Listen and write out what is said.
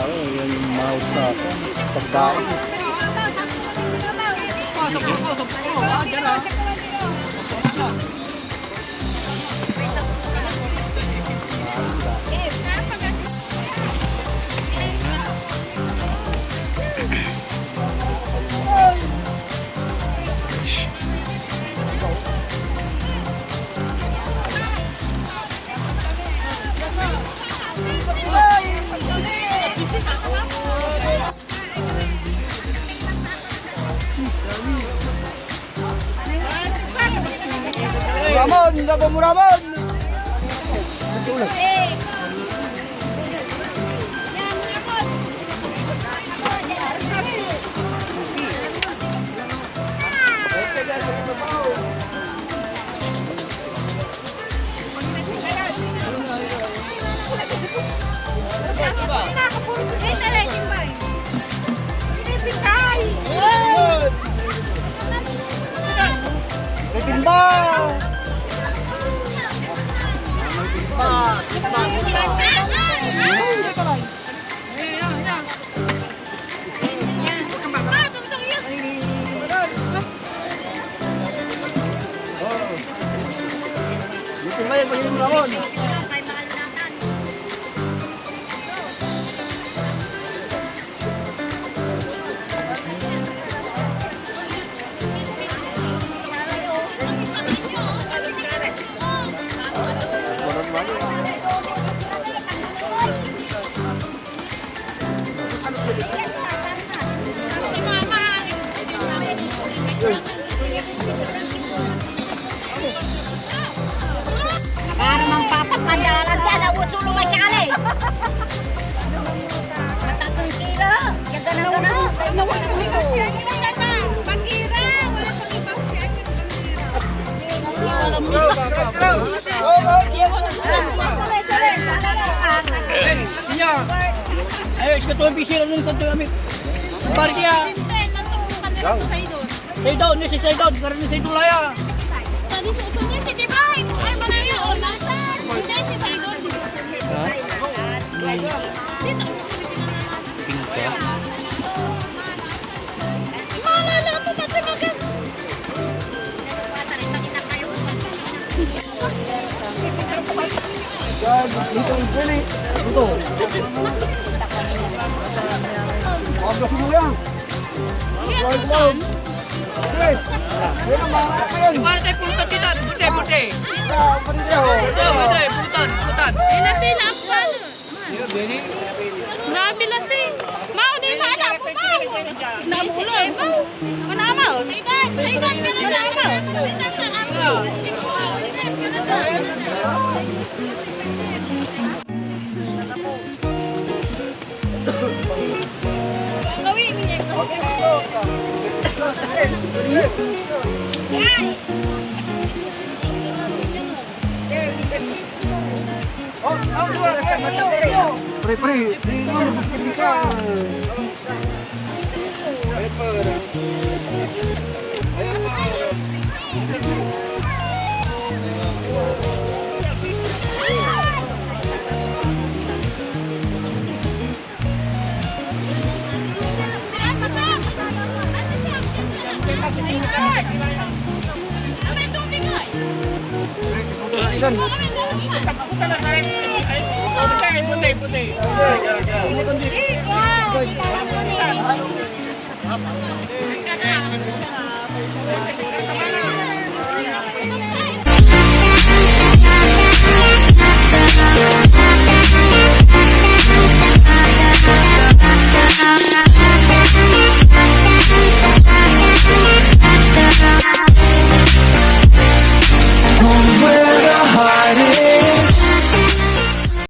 tao, yan yung mouse sa akin. Pagkain. Ramon, dapat mo Ramon. Para mang papakandaran dyan, nauso lumay kali. Matatong kilo. Ganda na gana. Nawala ko ito. Pagkira. Wala pang ibang siya. Ayo, ikatuan pisira nung kanto kami. Parkya. Say down, ni say down, karena ni say dulaya. Tadi susunya si Dibay. Ay, malayo. O, nasan? Hindi, si Saidon. Dito. Mana na po magkamagan. Dito ang pili. Dito. Abla ko yan. Okay. Ayan ang mga kain. Para tayo pulutan kita, putih. Pwede pulutan. Pila ako ano. Grabe lang si. Mau di mana po mau. Namulog. Manamaos. Saydan ka na manamaos. Gawin niya. Pre. Putih. Where the heart is.